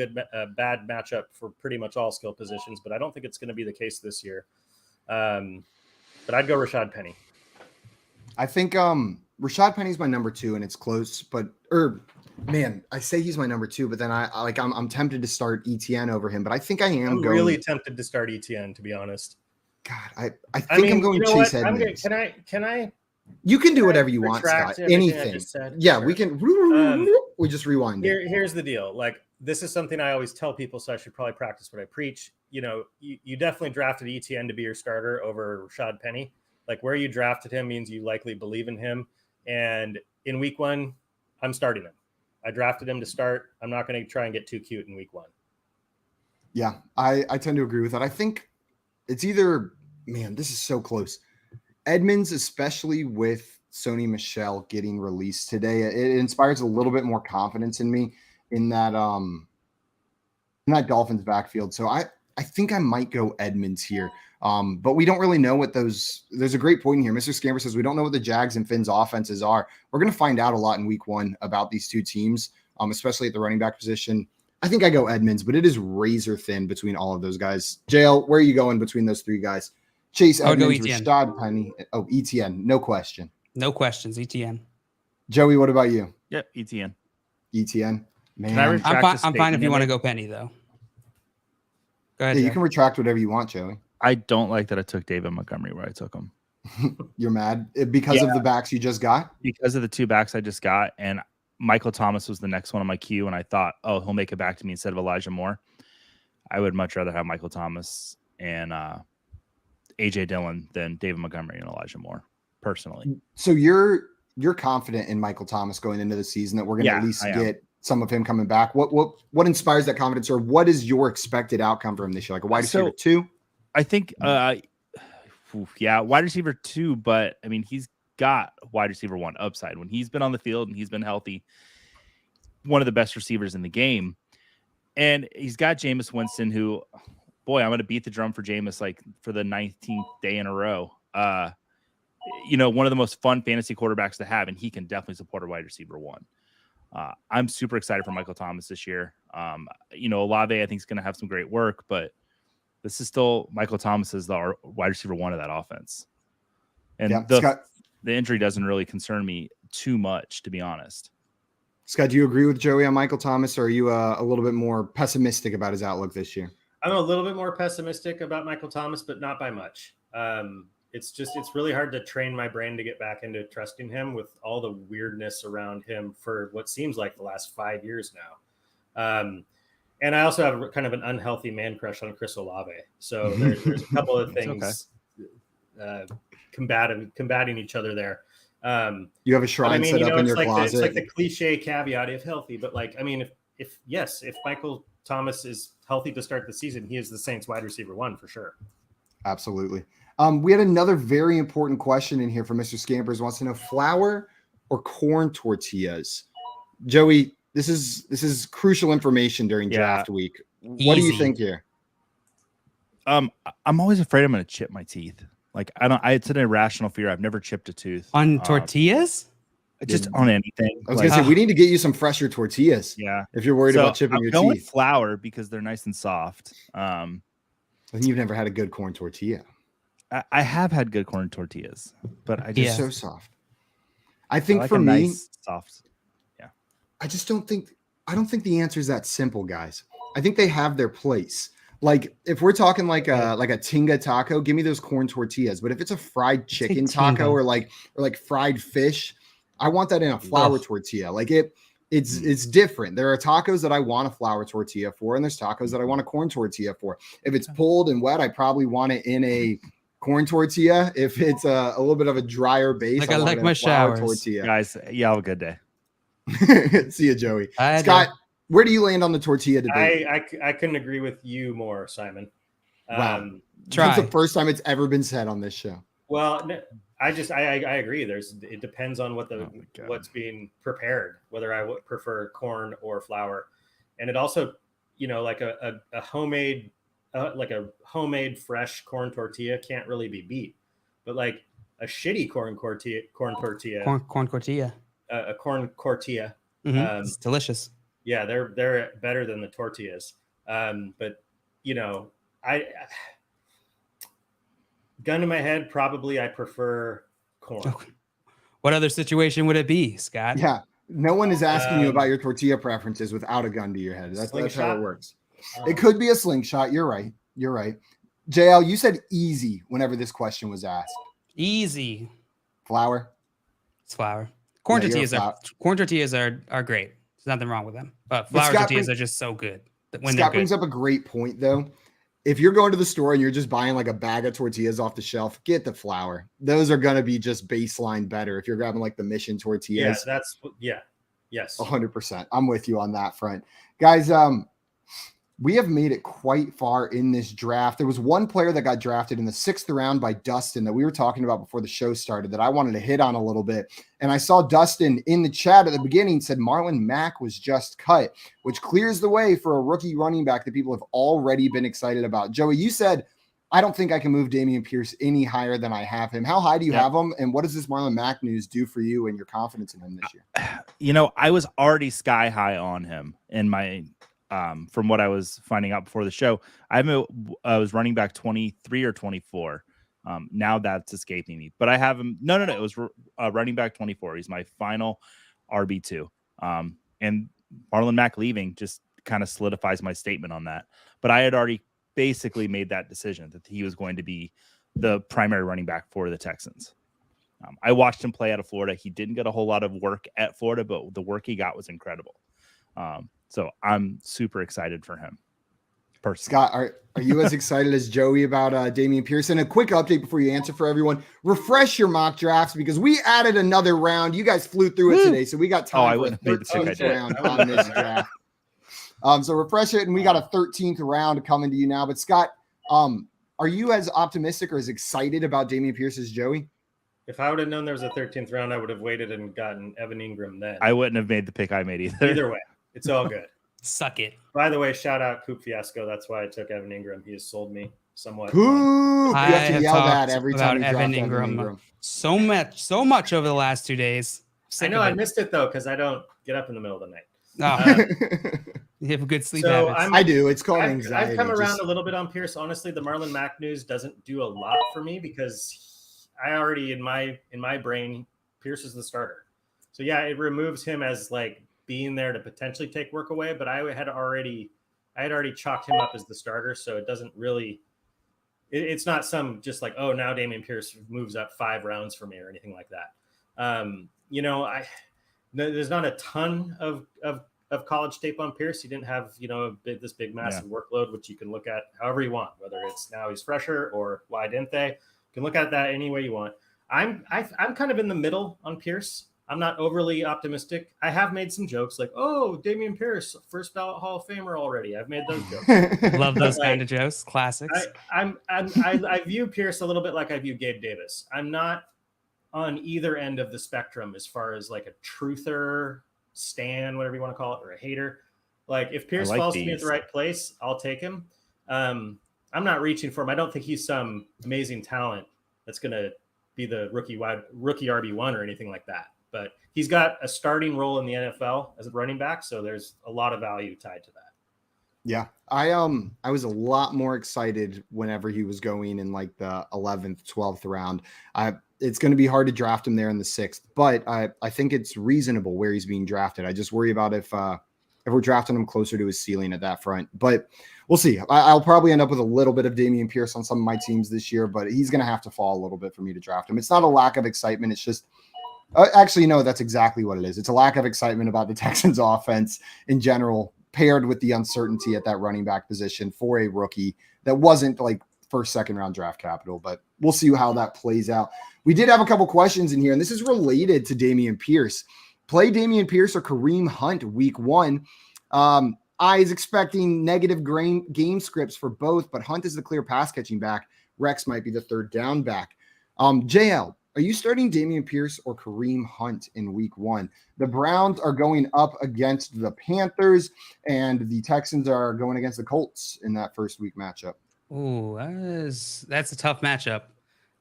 bad matchup for pretty much all skill positions, but I don't think it's going to be the case this year. But I'd go Rashad Penny. I think Rashad Penny's my number 2, and it's close. I say he's my number 2, but then I'm tempted to start ETN over him. But I think I'm really tempted to start ETN, to be honest. God, I'm going Chase Edmonds. Can I? You can do whatever you want, Scott. Anything. Yeah, sure. We can. We just rewind. Here's the deal. Like, this is something I always tell people, so I should probably practice what I preach. You definitely drafted ETN to be your starter over Rashad Penny. Like, where you drafted him means you likely believe in him. And in week 1, I'm starting him. I drafted him to start. I'm not going to try and get too cute in week 1. Yeah, I tend to agree with that. I think it's either, this is so close. Edmonds, especially with Sony Michel getting released today, it inspires a little bit more confidence in me in that Dolphins backfield. So I think I might go Edmonds here. But we don't really know what there's a great point in here. Mr. Scamper says we don't know what the Jags and Finn's offenses are. We're going to find out a lot in week 1 about these two teams, especially at the running back position. I think I go Edmonds, but it is razor thin between all of those guys. JL, where are you going between those 3 guys? Chase Edmonds, Rashad Penny. Oh, ETN. No question. No questions. ETN. Joey, what about you? Yep, ETN. ETN. Man, I'm fine if you want to go Penny, though. Go ahead. Yeah, you can retract whatever you want, Joey. I don't like that I took David Montgomery where I took him. You're mad because of the backs you just got? Because of the 2 backs I just got, and Michael Thomas was the next one on my queue, and I thought, he'll make it back to me instead of Elijah Moore. I would much rather have Michael Thomas and AJ Dillon than David Montgomery and Elijah Moore, personally. So you're confident in Michael Thomas going into the season that we're going to at least get some of him coming back. What inspires that confidence, or what is your expected outcome for him this year? Like a wide receiver 2? I think, wide receiver 2, but I mean, he's got wide receiver 1 upside. When he's been on the field and he's been healthy, one of the best receivers in the game. And he's got Jameis Winston, who, boy, I'm going to beat the drum for Jameis like for the 19th day in a row. one of the most fun fantasy quarterbacks to have, and he can definitely support a wide receiver one. I'm super excited for Michael Thomas this year. Olave, I think, is going to have some great work, but this is still Michael Thomas is the wide receiver one of that offense. And the injury doesn't really concern me too much, to be honest. Scott, do you agree with Joey on Michael Thomas, or are you a little bit more pessimistic about his outlook this year? I'm a little bit more pessimistic about Michael Thomas, but not by much. It's really hard to train my brain to get back into trusting him with all the weirdness around him for what seems like the last 5 years now. And I also have kind of an unhealthy man crush on Chris Olave. So there's a couple of things combating each other there. You have a shrine set up in your closet. It's like the cliche caveat if healthy, but if Michael Thomas is healthy to start the season, he is the Saints wide receiver one for sure. Absolutely. We had another very important question in here from Mr. Scampers. Wants to know flour or corn tortillas. Joey, this is crucial information during draft week. What do you think here? I'm always afraid I'm going to chip my teeth. Like it's an irrational fear. I've never chipped a tooth on tortillas. Just on anything. I was gonna say we need to get you some fresher tortillas. Yeah, if you're worried about chipping your teeth. Flour because they're nice and soft. And you've never had a good corn tortilla. I have had good corn tortillas, but just so soft. I think for me, nice, soft. Yeah. I don't think the answer is that simple, guys. I think they have their place. Like if we're talking like a tinga taco, give me those corn tortillas. But if it's a fried chicken taco or like fried fish, I want that in a flour tortilla. Like it's different. There are tacos that I want a flour tortilla for, and there's tacos that I want a corn tortilla for. If it's pulled and wet, I probably want it in a corn tortilla. If it's a little bit of a drier base, like I like my showers. Tortilla. Guys, have a good day. See you, Joey. Scott, where do you land on the tortilla debate? I couldn't agree with you more, Simon. Wow. It's the first time it's ever been said on this show. Well, I agree. It depends on what's being prepared, whether I would prefer corn or flour. And it also, like a homemade fresh corn tortilla can't really be beat, but like a shitty corn tortilla, a corn tortilla, it's delicious. Yeah, they're better than the tortillas. But gun to my head, probably I prefer corn. Okay. What other situation would it be, Scott? Yeah, no one is asking you about your tortilla preferences without a gun to your head. That's how it works. It could be a slingshot. You're right. JL, you said easy whenever this question was asked. Easy. Flour? It's flour. Corn tortillas are great. There's nothing wrong with them. But flour tortillas are just so good. Scott brings up a great point, though. If you're going to the store and you're just buying like a bag of tortillas off the shelf, get the flour. Those are going to be just baseline better. If you're grabbing like the Mission tortillas. Yes. 100%. I'm with you on that front. Guys, we have made it quite far in this draft. There was one player that got drafted in the 6th round by Dustin that we were talking about before the show started that I wanted to hit on a little bit. And I saw Dustin in the chat at the beginning said Marlon Mack was just cut, which clears the way for a rookie running back that people have already been excited about. Joey, you said, I don't think I can move Dameon Pierce any higher than I have him. How high do you have him? And what does this Marlon Mack news do for you and your confidence in him this year? I was already sky high on him in my from what I was finding out before the show. I was running back 23 or 24. Now that's escaping me, but I have him. No. It was running back 24. He's my final RB2. And Marlon Mack leaving just kind of solidifies my statement on that. But I had already basically made that decision that he was going to be the primary running back for the Texans. I watched him play out of Florida. He didn't get a whole lot of work at Florida, but the work he got was incredible. So I'm super excited for him. Scott, are you as excited as Joey about Dameon Pierce? And a quick update before you answer for everyone. Refresh your mock drafts because we added another round. You guys flew through it today, so we got time for a 13th round on this draft. So refresh it, and we got a 13th round coming to you now. But Scott, are you as optimistic or as excited about Dameon Pierce as Joey? If I would have known there was a 13th round, I would have waited and gotten Evan Ingram then. I wouldn't have made the pick I made either. Either way. It's all good. Suck it. By the way, shout out Coop Fiasco. That's why I took Evan Ingram. He has sold me somewhat. Poop! You I have to have yell that talked every about time you Evan draft Evan Ingram. Ingram. So much over the last 2 days. I know I missed it though because I don't get up in the middle of the night. You have good sleep So habits. I do. It's called anxiety. I've come around a little bit on Pierce. Honestly, the Marlon Mack news doesn't do a lot for me because I already in my brain Pierce is the starter. So yeah, it removes him as like being there to potentially take work away. But I had already chalked him up as the starter, so it doesn't really. It's not some just like, oh, now Dameon Pierce moves up 5 rounds for me or anything like that. There's not a ton of college tape on Pierce. He didn't have, this big massive workload, which you can look at however you want, whether it's now he's fresher or why didn't they? You can look at that any way you want. I'm kind of in the middle on Pierce. I'm not overly optimistic. I have made some jokes like, oh, Dameon Pierce, first ballot Hall of Famer already. I've made those jokes. Love those kind of jokes. Classics. I view Pierce a little bit like I view Gabe Davis. I'm not on either end of the spectrum as far as like a truther, stan, whatever you want to call it, or a hater. Like if Pierce falls to me at the right place, I'll take him. I'm not reaching for him. I don't think he's some amazing talent that's going to be the rookie RB1 or anything like that. But he's got a starting role in the NFL as a running back, so there's a lot of value tied to that. Yeah, I was a lot more excited whenever he was going in like the 11th, 12th round. It's going to be hard to draft him there in the 6th, but I think it's reasonable where he's being drafted. I just worry about if we're drafting him closer to his ceiling at that front, but we'll see. I'll probably end up with a little bit of Dameon Pierce on some of my teams this year, but he's going to have to fall a little bit for me to draft him. It's not a lack of excitement. It's just actually, no, that's exactly what it is. It's a lack of excitement about the Texans offense in general, paired with the uncertainty at that running back position for a rookie that wasn't like first, second round draft capital, but we'll see how that plays out. We did have a couple questions in here, and this is related to Dameon Pierce. Play Dameon Pierce or Kareem Hunt week 1. I is expecting negative game scripts for both, but Hunt is the clear pass catching back. Rex might be the third down back. JL, are you starting Dameon Pierce or Kareem Hunt in week 1? The Browns are going up against the Panthers, and the Texans are going against the Colts in that first week matchup. Oh, that's a tough matchup.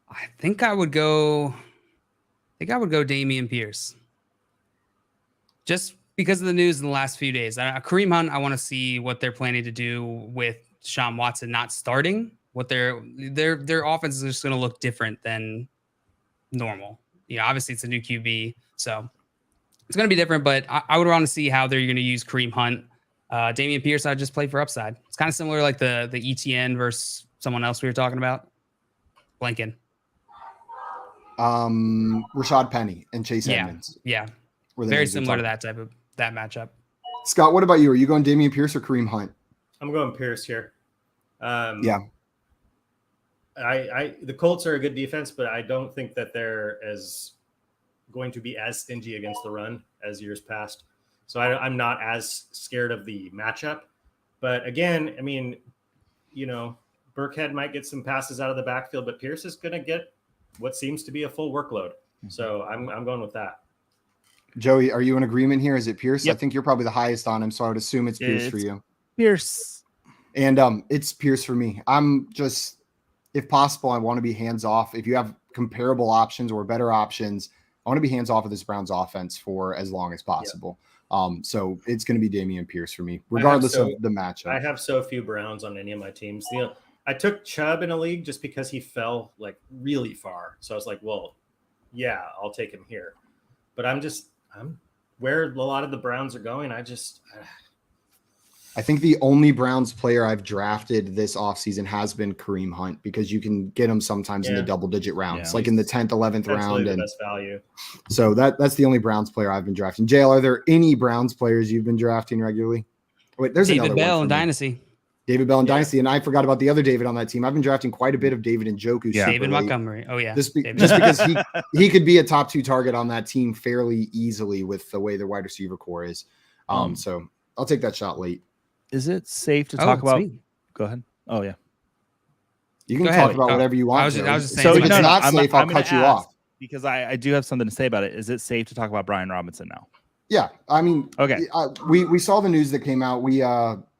I think I would go Dameon Pierce. Just because of the news in the last few days. Kareem Hunt, I want to see what they're planning to do with Deshaun Watson not starting. What their offense is just going to look different than normal. Obviously it's a new QB, so it's going to be different, but I would want to see how they're going to use Kareem Hunt. Dameon Pierce, I just play for upside. It's kind of similar like the ETN versus someone else we were talking about. Blanking. Rashad Penny and Chase Edmonds. Yeah. Very similar to that matchup. Scott, what about you? Are you going Dameon Pierce or Kareem Hunt? I'm going Pierce here. Yeah. The Colts are a good defense, but I don't think that they're going to be as stingy against the run as years past. So I'm not as scared of the matchup. But again, I mean, Burkhead might get some passes out of the backfield, but Pierce is going to get what seems to be a full workload. So I'm going with that. Joey, are you in agreement here? Is it Pierce? Yep. I think you're probably the highest on him, so I would assume it's Pierce for you. Pierce. And it's Pierce for me. I'm just, if possible, I want to be hands off. If you have comparable options or better options, I want to be hands off of this Browns offense for as long as possible. Yeah. So it's going to be Dameon Pierce for me, regardless of the matchup. I have so few Browns on any of my teams. I took Chubb in a league just because he fell like really far. So I was like, well, yeah, I'll take him here. But I'm where a lot of the Browns are going. I think the only Browns player I've drafted this offseason has been Kareem Hunt, because you can get him sometimes in the double-digit rounds, like in the 10th, 11th round. The best value. So that's the only Browns player I've been drafting. JL, are there any Browns players you've been drafting regularly? Wait, there's David another Bell one in Dynasty. David Bell in Dynasty, and I forgot about the other David on that team. I've been drafting quite a bit of David Njoku. Yeah. David Montgomery. Oh, yeah. Just because he could be a top 2 target on that team fairly easily with the way the wide receiver core is. So I'll take that shot late. Is it safe to talk about? Me. Go ahead. Oh, yeah. You can talk about whatever you want. I was just saying. So if it's not safe, I'll cut you off. Because I do have something to say about it. Is it safe to talk about Brian Robinson now? Yeah. I mean, okay. We saw the news that came out.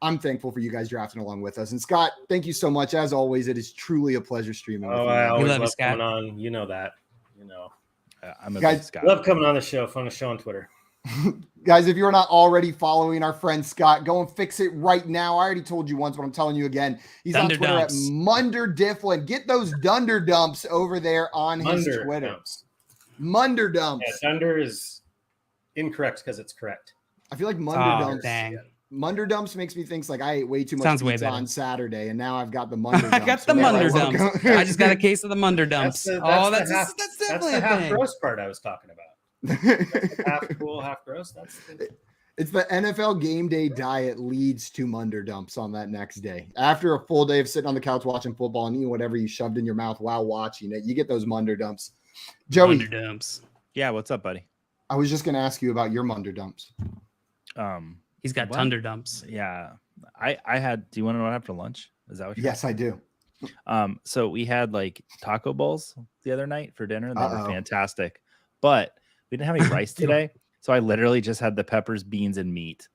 I'm thankful for you guys drafting along with us. And Scott, thank you so much. As always, it is truly a pleasure streaming with you. I always love love Scott. coming on. You know that. You know, I'm a Guys, big Scott. love coming on the show. Fun to show on Twitter. Guys, if you're not already following our friend Scott, go and fix it right now. I already told you once, but I'm telling you again. He's on Twitter at Munder Difflin. Get those Dunder Dumps over there on his Twitter. Munder Dumps. Yeah, Dunder is incorrect because it's correct. I feel like Munder Dumps. Dang. Munder Dumps makes me think like I ate way too much pizza on Saturday, and now I've got the Munder Dumps. I got the Munder Dumps. I just got a case of the Munder Dumps. That's definitely the half thing. gross part I was talking about. Half cool, half gross. It's the NFL game day diet leads to Munder Dumps on that next day. After a full day of sitting on the couch watching football and eating whatever you shoved in your mouth while watching it, you get those Munder Dumps. Joey. Munder Dumps. Yeah, what's up, buddy? I was just going to ask you about your Munder Dumps. He's got Thunder Dumps. Yeah. I had, do you want to know what I had for lunch? Is that what you're Yes, I do. So we had like taco bowls the other night for dinner. They were fantastic, but we didn't have any rice today. So I literally just had the peppers, beans, and meat.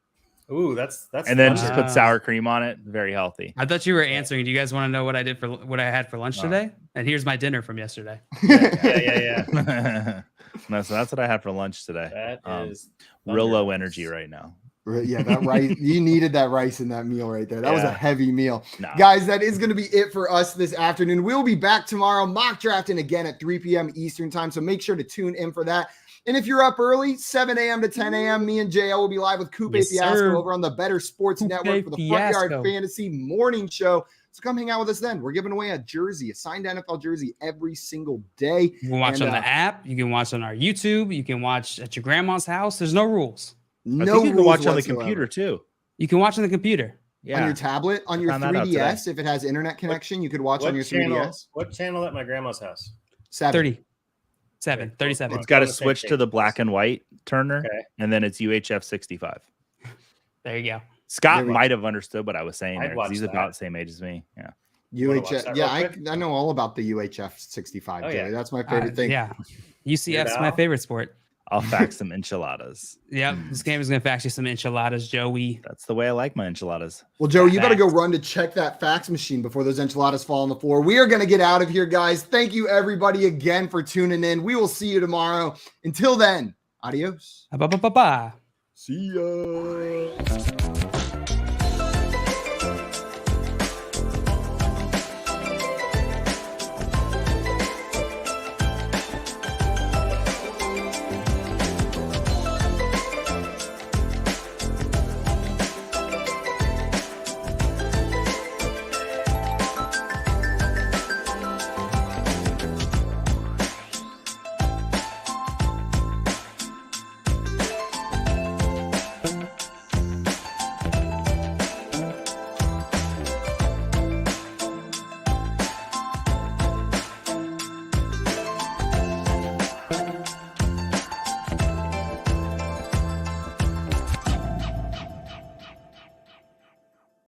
Ooh, that's and then just put sour cream on it. Very healthy. I thought you were answering. Do you guys want to know what I did for what I had for lunch today? And here's my dinner from yesterday. Yeah. No, so that's what I had for lunch today. That is real low energy right now. Yeah, that rice. You needed that rice in that meal right there. That was a heavy meal. No. Guys, that is going to be it for us this afternoon. We'll be back tomorrow mock drafting again at 3 p.m. Eastern time. So make sure to tune in for that. And if you're up early, 7 a.m. to 10 a.m., me and JL will be live with Coupe Fiasco over on the Better Sports Network for the Front Yard Fantasy Morning Show. So come hang out with us then. We're giving away a jersey, a signed NFL jersey every single day. You can watch on the app. You can watch on our YouTube. You can watch at your grandma's house. There's no rules. I think you can watch on the computer too. You can watch on the computer. Yeah. On your tablet, on your 3DS, if it has internet connection, you could watch on your 3DS. What channel at my grandma's house? 37. It's got to switch to the black and white Turner, and then it's UHF 65. There you go. Scott might have understood what I was saying there, 'cause he's about the same age as me. Yeah. UHF. Yeah, I know all about the UHF 65. Joey. That's my favorite thing. Yeah. UCF's my favorite sport. I'll fax some enchiladas. Yep. This game is going to fax you some enchiladas, Joey. That's the way I like my enchiladas. Well, Joey, you better go run to check that fax machine before those enchiladas fall on the floor. We are going to get out of here, guys. Thank you, everybody, again for tuning in. We will see you tomorrow. Until then, adios. Bye. See ya.